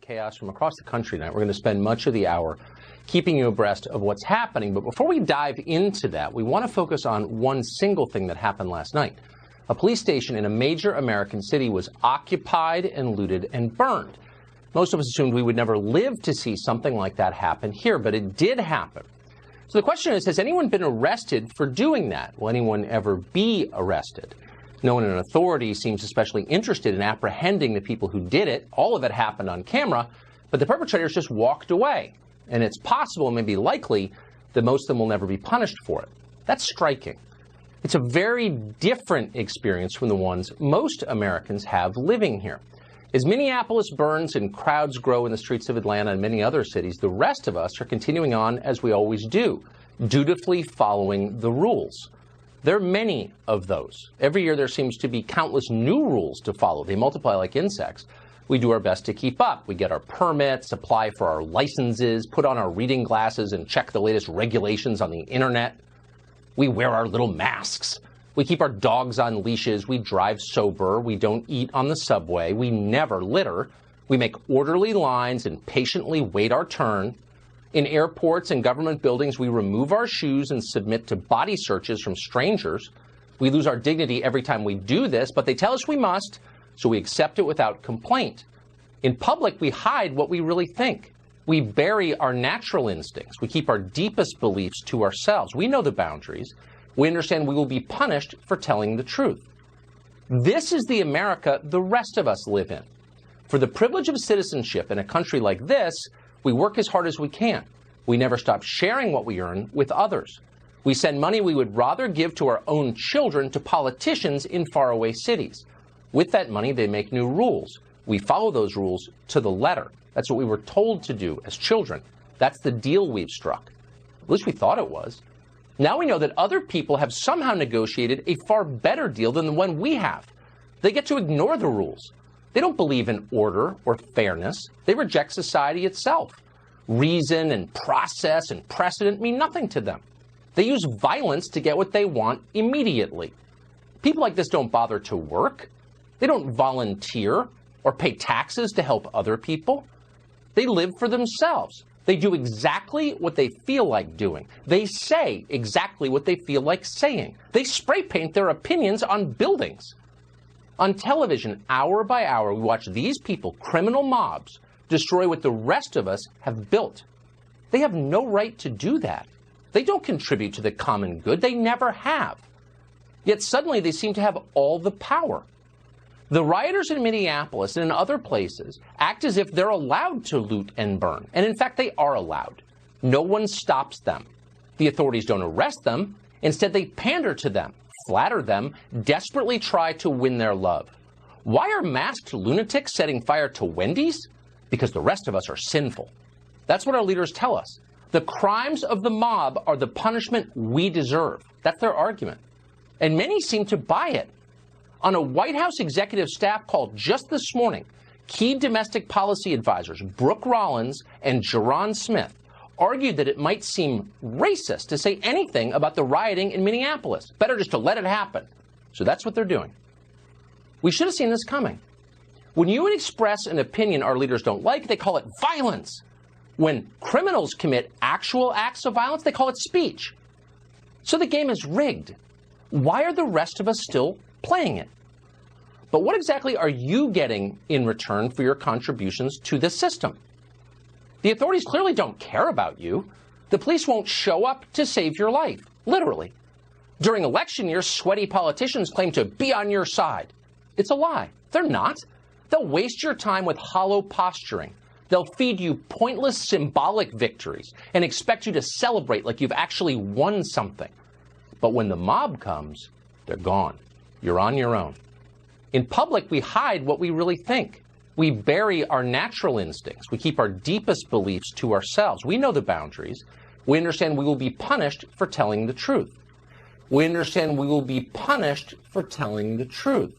chaos from across the country tonight. We're going to spend much of the hour keeping you abreast of what's happening. But before we dive into that, we want to focus on one single thing that happened last night. A police station in a major American city was occupied and looted and burned. Most of us assumed we would never live to see something like that happen here, but it did happen. So the question is, has anyone been arrested for doing that? Will anyone ever be arrested? No one in authority seems especially interested in apprehending the people who did it. All of it happened on camera, but the perpetrators just walked away. And it's possible, maybe likely, that most of them will never be punished for it. That's striking. It's a very different experience from the ones most Americans have living here. As Minneapolis burns and crowds grow in the streets of Atlanta and many other cities, the rest of us are continuing on as we always do, dutifully following the rules. There are many of those. Every year there seems to be countless new rules to follow. They multiply like insects. We do our best to keep up. We get our permits, apply for our licenses, put on our reading glasses, and check the latest regulations on the internet. We wear our little masks. We keep our dogs on leashes. We drive sober. We don't eat on the subway. We never litter. We make orderly lines and patiently wait our turn. In airports and government buildings, we remove our shoes and submit to body searches from strangers. We lose our dignity every time we do this, but they tell us we must, so we accept it without complaint. In public, we hide what we really think. We bury our natural instincts. We keep our deepest beliefs to ourselves. We know the boundaries. We understand we will be punished for telling the truth. This is the America the rest of us live in. For the privilege of citizenship in a country like this, we work as hard as we can. We never stop sharing what we earn with others. We send money we would rather give to our own children to politicians in faraway cities. With that money, they make new rules. We follow those rules to the letter. That's what we were told to do as children. That's the deal we've struck. At least we thought it was. Now we know that other people have somehow negotiated a far better deal than the one we have. They get to ignore the rules. They don't believe in order or fairness. They reject society itself. Reason and process and precedent mean nothing to them. They use violence to get what they want immediately. People like this don't bother to work. They don't volunteer or pay taxes to help other people. They live for themselves. They do exactly what they feel like doing. They say exactly what they feel like saying. They spray paint their opinions on buildings. On television, hour by hour, we watch these people, criminal mobs, destroy what the rest of us have built. They have no right to do that. They don't contribute to the common good. They never have. Yet suddenly they seem to have all the power. The rioters in Minneapolis and in other places act as if they're allowed to loot and burn. And in fact, they are allowed. No one stops them. The authorities don't arrest them. Instead, they pander to them, flatter them, desperately try to win their love. Why are masked lunatics setting fire to Wendy's? Because the rest of us are sinful. That's what our leaders tell us. The crimes of the mob are the punishment we deserve. That's their argument. And many seem to buy it. On a White House executive staff call just this morning, key domestic policy advisors Brooke Rollins and Jaron Smith argued that it might seem racist to say anything about the rioting in Minneapolis. Better just to let it happen. So that's what they're doing. We should have seen this coming. When you express an opinion our leaders don't like, they call it violence. When criminals commit actual acts of violence, they call it speech. So the game is rigged. Why are the rest of us still playing it? But what exactly are you getting in return for your contributions to this system? The authorities clearly don't care about you. The police won't show up to save your life, literally. During election years, sweaty politicians claim to be on your side. It's a lie. They're not. They'll waste your time with hollow posturing. They'll feed you pointless symbolic victories and expect you to celebrate like you've actually won something. But when the mob comes, they're gone. You're on your own. In public, we hide what we really think. We bury our natural instincts. We keep our deepest beliefs to ourselves. We know the boundaries. We understand we will be punished for telling the truth. We understand we will be punished for telling the truth.